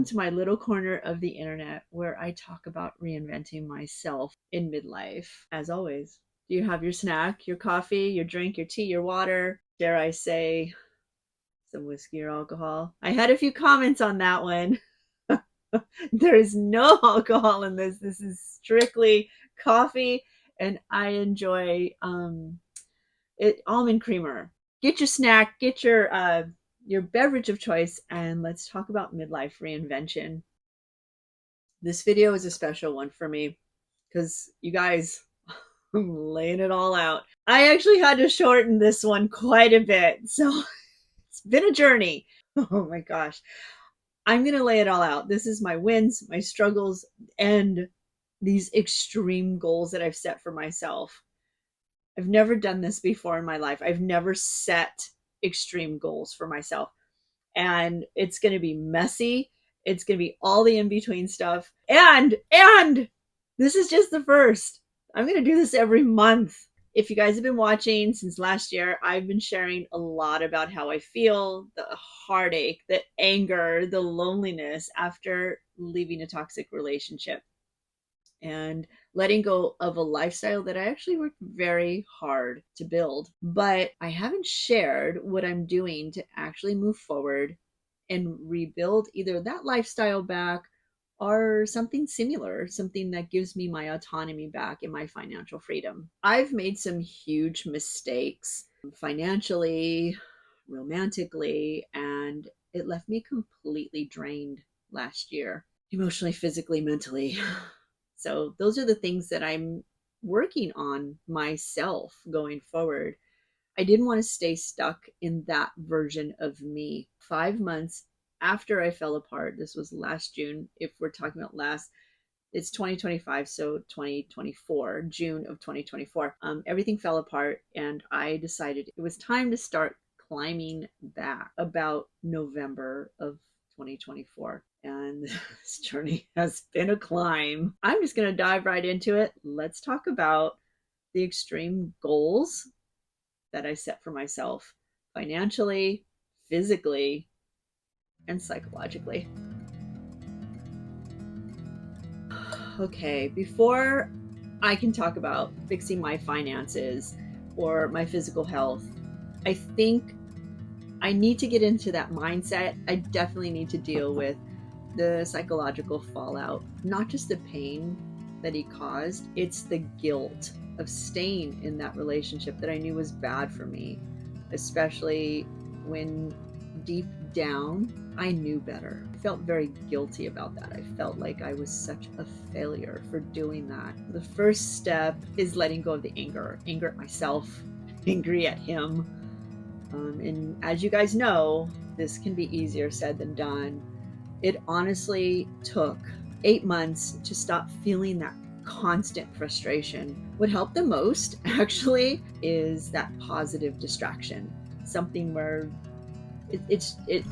to my little corner of the internet where I talk about reinventing myself in midlife. As always, do you have your snack, your coffee, your drink, your tea, your water? Dare I say, some whiskey or alcohol? I had a few comments on that one. There is no alcohol in this. This is strictly coffee, and I enjoy it almond creamer. Get your snack, get your beverage of choice, and let's talk about midlife reinvention. This video is a special one for me because you guys, I'm laying it all out. I actually had to shorten this one quite a bit, so it's been a journey. Oh my gosh. I'm going to lay it all out. This is my wins, my struggles, and these extreme goals that I've set for myself. I've never done this before in my life. I've never set extreme goals for myself. And it's going to be messy. It's going to be all the in-between stuff. And this is just the first. I'm going to do this every month. If you guys have been watching since last year, I've been sharing a lot about how I feel, the heartache, the anger, the loneliness after leaving a toxic relationship and letting go of a lifestyle that I actually worked very hard to build. But I haven't shared what I'm doing to actually move forward and rebuild either that lifestyle back or something similar, something that gives me my autonomy back and my financial freedom. I've made some huge mistakes financially, romantically, and it left me completely drained last year, emotionally, physically, mentally. So those are the things that I'm working on myself going forward. I didn't want to stay stuck in that version of me. 5 months after I fell apart, this was last June. If we're talking about last, it's 2025, so 2024, June of 2024. Everything fell apart, and I decided it was time to start climbing back about November of 2024. And this journey has been a climb. I'm just going to dive right into it. Let's talk about the extreme goals that I set for myself financially, physically, and psychologically. Okay, before I can talk about fixing my finances or my physical health, I think I need to get into that mindset. I definitely need to deal with the psychological fallout, not just the pain that he caused, it's the guilt of staying in that relationship that I knew was bad for me, especially when deep down I knew better. I felt very guilty about that. I felt like I was such a failure for doing that. The first step is letting go of the anger at myself, angry at him. And as you guys know, this can be easier said than done. It honestly took 8 months to stop feeling that constant frustration. What helped the most, actually, is that positive distraction. Something where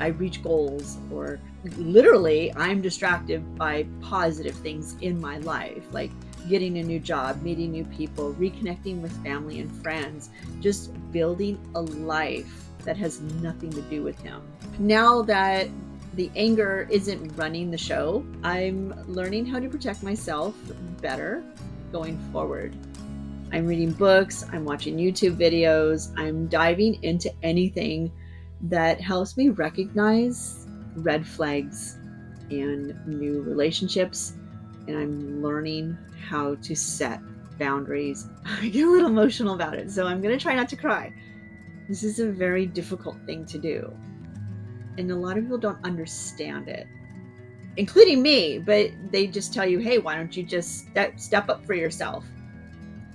I reach goals, or literally I'm distracted by positive things in my life, like getting a new job, meeting new people, reconnecting with family and friends, just building a life that has nothing to do with him. Now that the anger isn't running the show, I'm learning how to protect myself better going forward. I'm reading books, I'm watching YouTube videos, I'm diving into anything that helps me recognize red flags in new relationships, and I'm learning how to set boundaries. I get a little emotional about it, so I'm going to try not to cry. This is a very difficult thing to do, and a lot of people don't understand it, including me, but they just tell you, hey, why don't you just step up for yourself?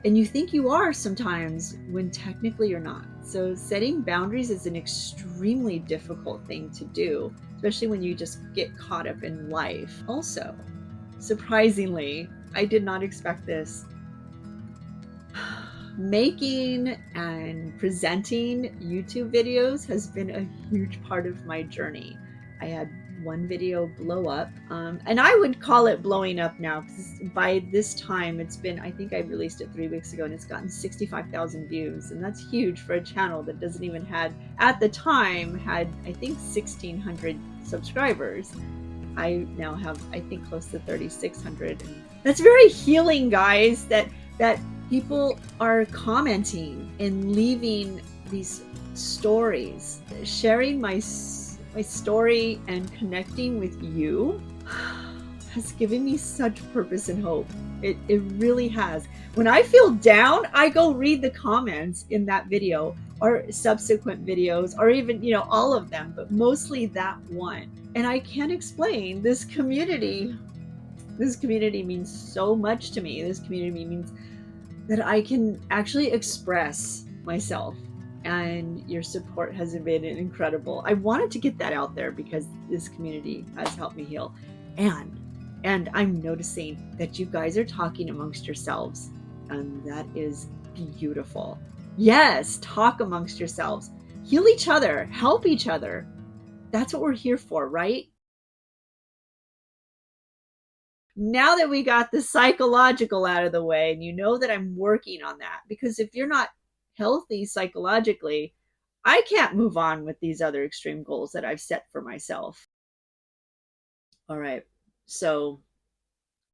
And you think you are sometimes when technically you're not. So setting boundaries is an extremely difficult thing to do, especially when you just get caught up in life. Also, surprisingly, I did not expect this. Making and presenting YouTube videos has been a huge part of my journey. I had one video blow up, and I would call it blowing up now, because by this time it's been, I think I released it 3 weeks ago, and it's gotten 65,000 views, and that's huge for a channel that doesn't even had, at the time, had I think 1,600 subscribers. I now have, I think, close to 3,600. And that's very healing, guys, that people are commenting and leaving these stories, sharing my story and connecting with you has given me such purpose and hope. It really has. When I feel down, I go read the comments in that video or subsequent videos, or even, all of them, but mostly that one. And I can't explain this community. This community means so much to me. This community means that I can actually express myself. And your support has been incredible. I wanted to get that out there because this community has helped me heal. And I'm noticing that you guys are talking amongst yourselves, and that is beautiful. Yes, talk amongst yourselves. Heal each other, help each other. That's what we're here for, right? Now that we got the psychological out of the way, and you know that I'm working on that, because if you're not healthy psychologically, I can't move on with these other extreme goals that I've set for myself. All right. So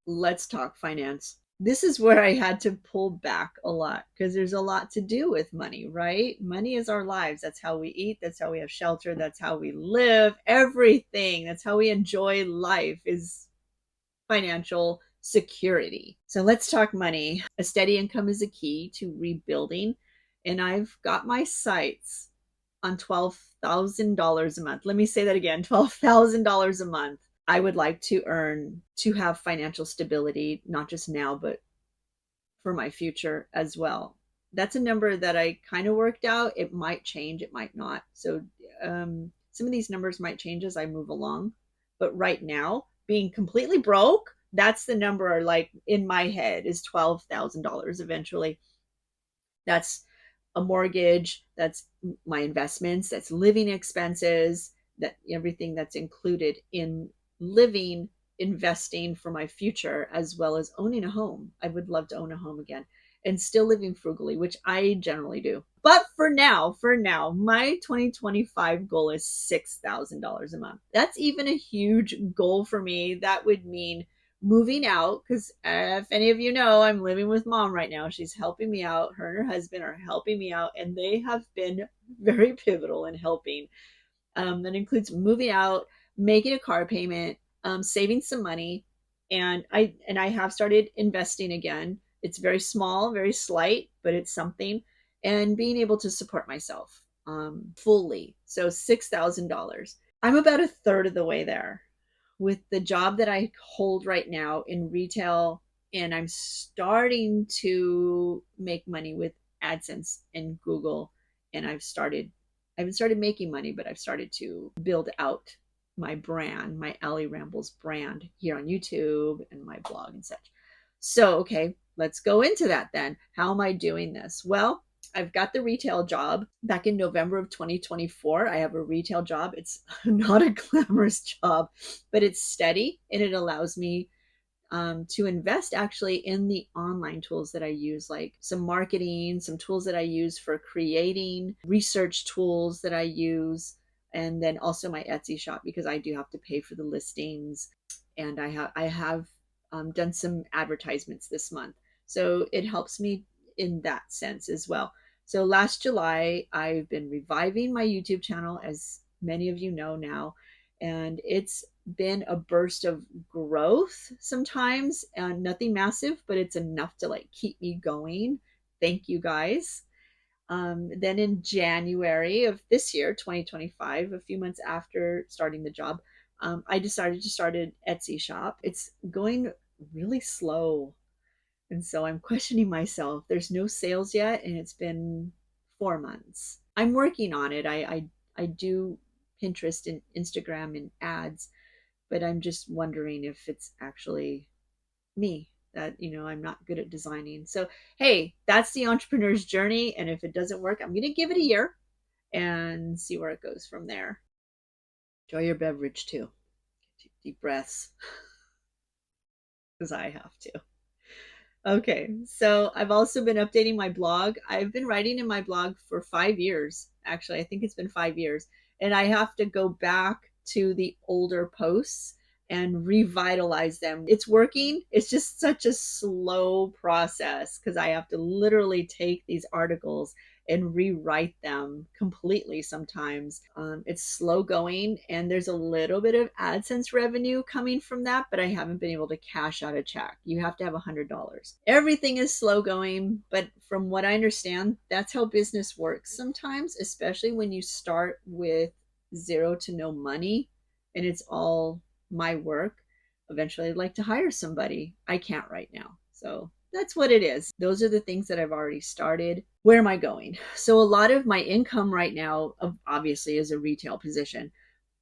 let's talk finance. This is where I had to pull back a lot because there's a lot to do with money, right? Money is our lives. That's how we eat. That's how we have shelter. That's how we live. Everything. That's how we enjoy life is financial security. So let's talk money. A steady income is a key to rebuilding. And I've got my sights on $12,000 a month. Let me say that again, $12,000 a month. I would like to earn to have financial stability, not just now, but for my future as well. That's a number that I kind of worked out. It might change, it might not. So some of these numbers might change as I move along. But right now, being completely broke, that's the number like in my head is $12,000 eventually. That's a mortgage, that's my investments, that's living expenses, that everything that's included in living, investing for my future, as well as owning a home. I would love to own a home again and still living frugally, which I generally do. But for now, my 2025 goal is $6,000 a month. That's even a huge goal for me. That would mean moving out because if any of you know, I'm living with mom right now. She's helping me out. Her and her husband are helping me out, and they have been very pivotal in helping. That includes moving out, making a car payment, saving some money, and I have started investing again. It's very small, very slight, but it's something, and being able to support myself fully. So $6,000. I'm about a third of the way there with the job that I hold right now in retail, and I'm starting to make money with AdSense and Google, and I haven't started making money, but I've started to build out my brand, my Allie Rambles brand here on YouTube and my blog and such. So, okay, let's go into that then. How am I doing this? Well, I've got the retail job back in November of 2024. I have a retail job. It's not a glamorous job, but it's steady and it allows me to invest actually in the online tools that I use, like some marketing, some tools that I use for creating, research tools that I use, and then also my Etsy shop because I do have to pay for the listings, and I have done some advertisements this month, so it helps me in that sense as well. So last July, I've been reviving my YouTube channel, as many of you know now, and it's been a burst of growth sometimes, and nothing massive, but it's enough to like keep me going. Thank you guys. Then in January of this year, 2025, a few months after starting the job, I decided to start an Etsy shop. It's going really slow. And so I'm questioning myself. There's no sales yet, and it's been 4 months. I'm working on it. I do Pinterest and Instagram and ads, but I'm just wondering if it's actually me that, I'm not good at designing. So, hey, that's the entrepreneur's journey. And if it doesn't work, I'm going to give it a year and see where it goes from there. Enjoy your beverage too. Deep breaths, because I have to. Okay, so I've also been updating my blog. I've been writing in my blog for 5 years. Actually, I think it's been 5 years. And I have to go back to the older posts and revitalize them. It's working. It's just such a slow process because I have to literally take these articles and rewrite them completely sometimes. It's slow going, and there's a little bit of AdSense revenue coming from that, but I haven't been able to cash out a check. You have to have $100. Everything is slow going, but from what I understand, that's how business works sometimes, especially when you start with zero to no money and it's all my work. Eventually, I'd like to hire somebody. I can't right now. So that's what it is. Those are the things that I've already started. Where am I going? So a lot of my income right now, obviously, is a retail position,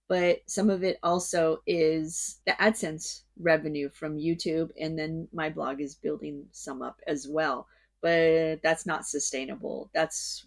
but some of it also is the AdSense revenue from YouTube. And then my blog is building some up as well, but that's not sustainable. It's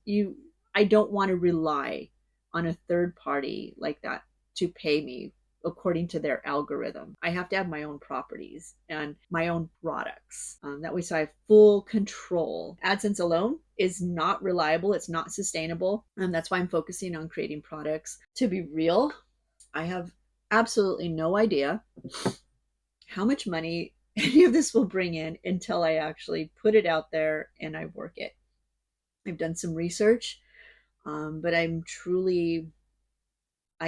you, I don't want to rely on a third party like that to pay me according to their algorithm. I have to have my own properties and my own products. That way, so I have full control. AdSense alone is not reliable. It's not sustainable. And that's why I'm focusing on creating products. To be real, I have absolutely no idea how much money any of this will bring in until I actually put it out there and I work it. I've done some research, but I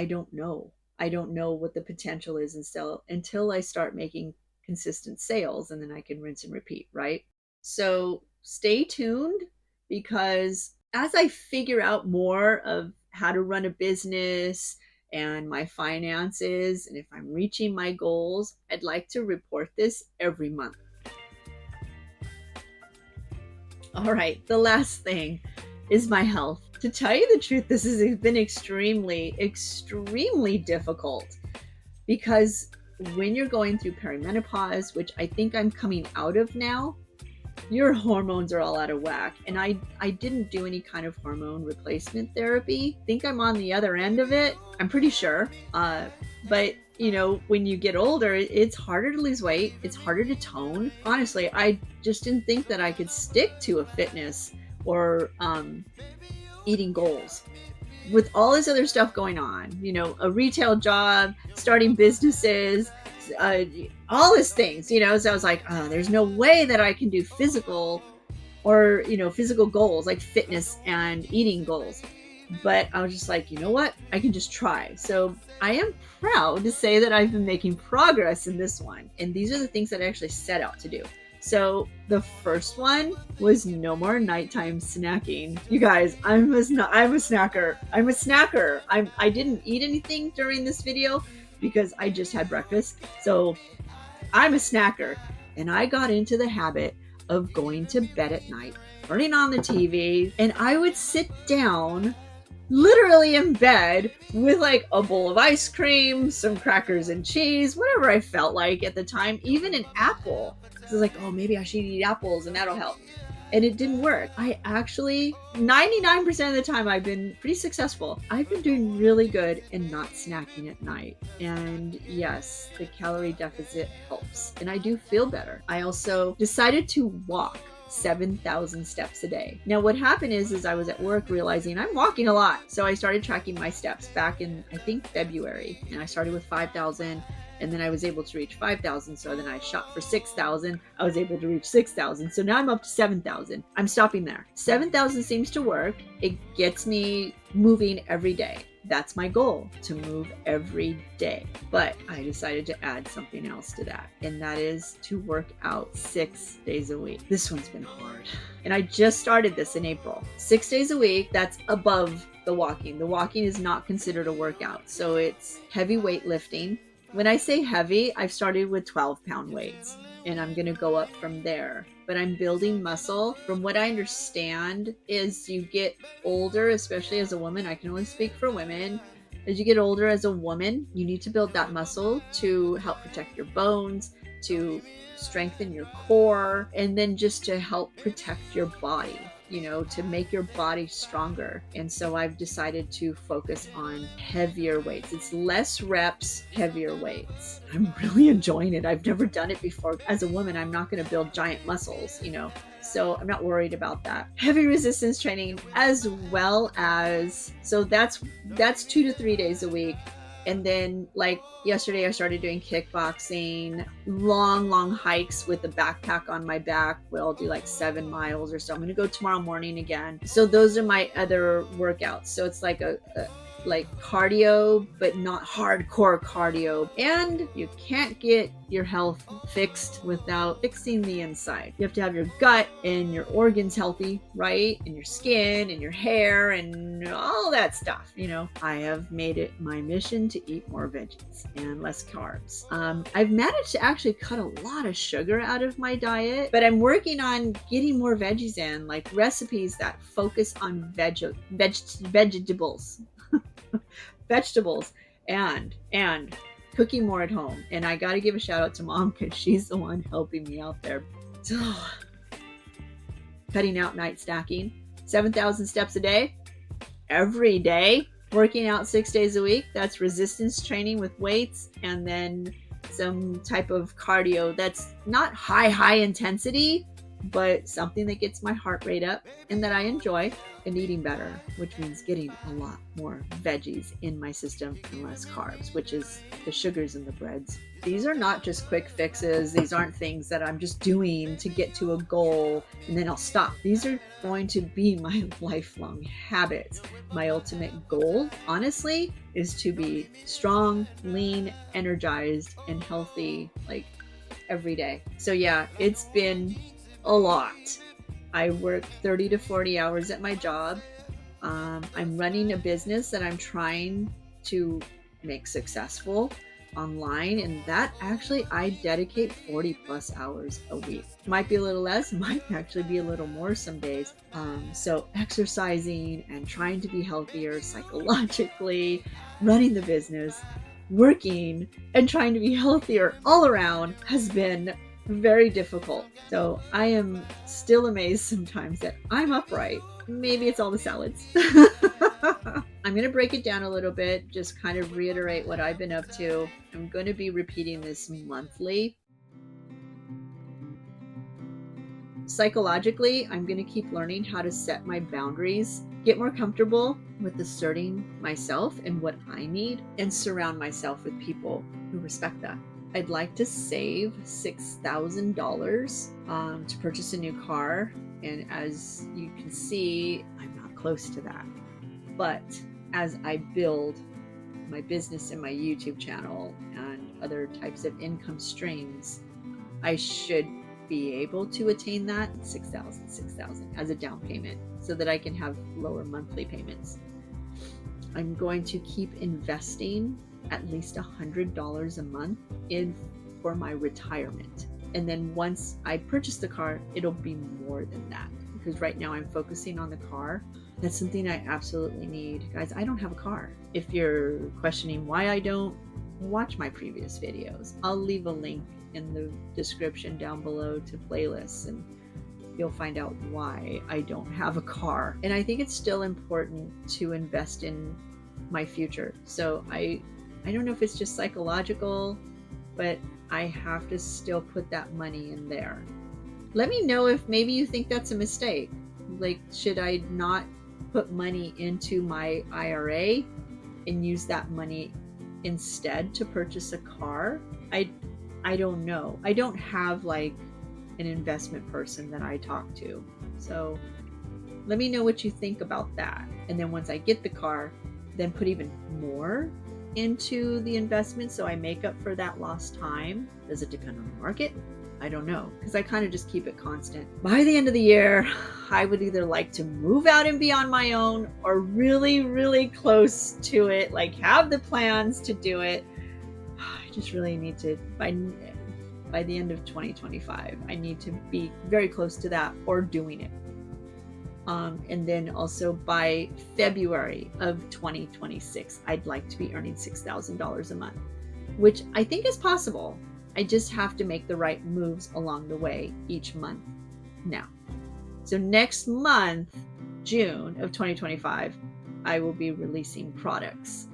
don't know. I don't know what the potential is until I start making consistent sales, and then I can rinse and repeat, right? So stay tuned, because as I figure out more of how to run a business and my finances, and if I'm reaching my goals, I'd like to report this every month. All right, the last thing is my health. To tell you the truth, this has been extremely, extremely difficult, because when you're going through perimenopause, which I think I'm coming out of now, your hormones are all out of whack. And I didn't do any kind of hormone replacement therapy. I think I'm on the other end of it. I'm pretty sure. But you know, when you get older, it's harder to lose weight. It's harder to tone. Honestly, I just didn't think that I could stick to a fitness or eating goals with all this other stuff going on, you know, a retail job, starting businesses, all these things, you know. So I was like, oh, there's no way that I can do physical or, you know, physical goals like fitness and eating goals. But I was just like, you know what? I can just try. So I am proud to say that I've been making progress in this one. And these are the things that I actually set out to do. So the first one was no more nighttime snacking. You guys, I'm a snacker. I'm a snacker. I didn't eat anything during this video because I just had breakfast. So I'm a snacker. And I got into the habit of going to bed at night, turning on the TV, and I would sit down literally in bed with like a bowl of ice cream, some crackers and cheese, whatever I felt like at the time, even an apple. So I was like, oh, maybe I should eat apples and that'll help. And it didn't work. I actually, 99% of the time, I've been pretty successful. I've been doing really good in not snacking at night. And yes, the calorie deficit helps. And I do feel better. I also decided to walk 7,000 steps a day. Now, what happened is I was at work realizing I'm walking a lot. So I started tracking my steps back in, I think, February. And I started with 5,000. And then I was able to reach 5,000. So then I shot for 6,000. I was able to reach 6,000. So now I'm up to 7,000. I'm stopping there. 7,000 seems to work. It gets me moving every day. That's my goal, to move every day. But I decided to add something else to that. And that is to work out 6 days a week. This one's been hard. And I just started this in April. 6 days a week, that's above the walking. The walking is not considered a workout. So it's heavy weightlifting. When I say heavy, I've started with 12-pound weights, and I'm going to go up from there. But I'm building muscle. From what I understand is you get older, especially as a woman. I can only speak for women. As you get older as a woman, you need to build that muscle to help protect your bones, to strengthen your core, and then just to help protect your body, you know, to make your body stronger. And so I've decided to focus on heavier weights. It's less reps, heavier weights. I'm really enjoying it. I've never done it before. As a woman, I'm not going to build giant muscles, you know, so I'm not worried about that. Heavy resistance training, as well as, so that's 2 to 3 days a week. And then like yesterday, I started doing kickboxing, long hikes with a backpack on my back. We'll do like 7 miles or so. I'm going to go tomorrow morning again. So those are my other workouts. So it's like a like cardio, but not hardcore cardio. And you can't get your health fixed without fixing the inside. You have to have your gut and your organs healthy, right? And your skin and your hair and all that stuff. You know, I have made it my mission to eat more veggies and less carbs. I've managed to actually cut a lot of sugar out of my diet, but I'm working on getting more veggies in, like recipes that focus on vegetables. Vegetables and cooking more at home. And I got to give a shout out to Mom because she's the one helping me out there. So cutting out night snacking, 7,000 steps a day, every day, working out 6 days a week. That's resistance training with weights, and then some type of cardio that's not high intensity, but something that gets my heart rate up and that I enjoy, and eating better, which means getting a lot more veggies in my system and less carbs, which is the sugars and the breads. These are not just quick fixes. These aren't things that I'm just doing to get to a goal and then I'll stop. These are going to be my lifelong habits. My ultimate goal, honestly, is to be strong, lean, energized, and healthy, like every day. So yeah, it's been a lot. I work 30 to 40 hours at my job. I'm running a business that I'm trying to make successful online, and that actually I dedicate 40 plus hours a week. Might be a little less, might actually be a little more some days. So exercising and trying to be healthier psychologically, running the business, working, and trying to be healthier all around has been very difficult. So I am still amazed sometimes that I'm upright. Maybe it's all the salads. I'm going to break it down a little bit, just kind of reiterate what I've been up to. I'm going to be repeating this monthly. Psychologically, I'm going to keep learning how to set my boundaries, get more comfortable with asserting myself and what I need, and surround myself with people who respect that. I'd like to save $6,000 to purchase a new car. And as you can see, I'm not close to that. But as I build my business and my YouTube channel and other types of income streams, I should be able to attain that $6,000 as a down payment so that I can have lower monthly payments. I'm going to keep investing at least $100 a month in for my retirement. And then once I purchase the car, it'll be more than that, because right now I'm focusing on the car. That's something I absolutely need. Guys, I don't have a car. If you're questioning why I don't, watch my previous videos. I'll leave a link in the description down below to playlists, and you'll find out why I don't have a car. And I think it's still important to invest in my future. So I don't know if it's just psychological, but I have to still put that money in there. Let me know if maybe you think that's a mistake. Like, should I not put money into my IRA and use that money instead to purchase a car? I don't know. I don't have like an investment person that I talk to. So let me know what you think about that. And then once I get the car, then put even more into the investment so I make up for that lost time. Does it depend on the market? I don't know, because I kind of just keep it constant. By the end of the year, I would either like to move out and be on my own, or really close to it, like have the plans to do it. I just really need to, by the end of 2025, I need to be very close to that or doing it. And then also by February of 2026, I'd like to be earning $6,000 a month, which I think is possible. I just have to make the right moves along the way each month now. So next month, June of 2025, I will be releasing products.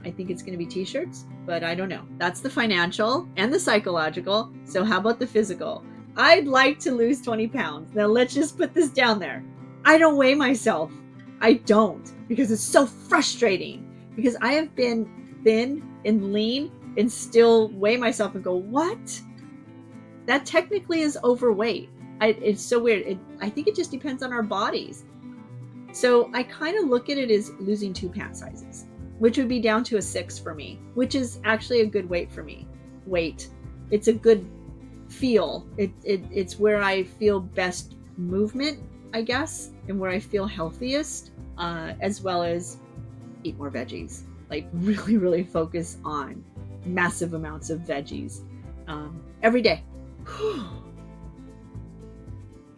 I think it's going to be t-shirts, but I don't know. That's the financial and the psychological. So how about the physical? I'd like to lose 20 pounds. Now let's just put this down there. I don't weigh myself. I don't, because it's so frustrating, because I have been thin and lean and still weigh myself and go, what? That technically is overweight. It's so weird. I think it just depends on our bodies. So I kind of look at it as losing 2 pant sizes, which would be down to a 6 for me, which is actually a good weight for me. It's a good feel. It's where I feel best movement, I guess, and where I feel healthiest, as well as eat more veggies. Like really, really focus on massive amounts of veggies every day.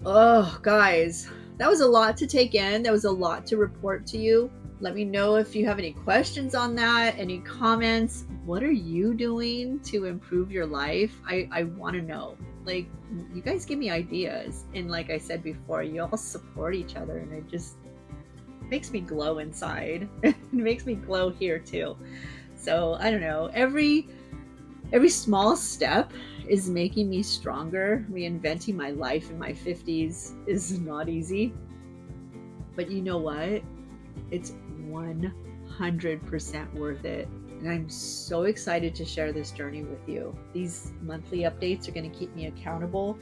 Oh, guys, that was a lot to take in. That was a lot to report to you. Let me know if you have any questions on that, any comments. What are you doing to improve your life? I want to know. Like, you guys give me ideas. And like I said before, you all support each other, and it just makes me glow inside. It makes me glow here too. So I don't know. Every small step is making me stronger. Reinventing my life in my 50s is not easy. But you know what? It's 100% worth it. And I'm so excited to share this journey with you. These monthly updates are going to keep me accountable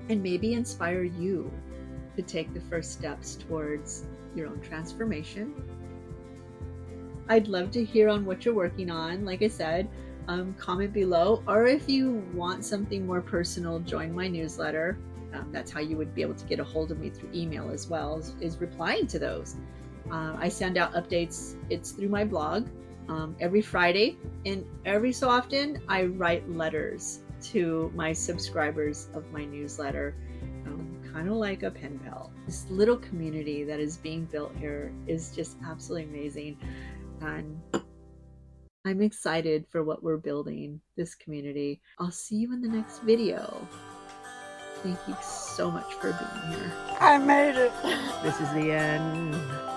and maybe inspire you to take the first steps towards your own transformation. I'd love to hear on what you're working on. Like I said, comment below, or if you want something more personal, join my newsletter. That's how you would be able to get a hold of me through email as well, is replying to those. I send out updates. It's through my blog every Friday, and every so often I write letters to my subscribers of my newsletter, kind of like a pen pal. This little community that is being built here is just absolutely amazing, and I'm excited for what we're building, this community. I'll see you in the next video. Thank you so much for being here. I made it. This is the end.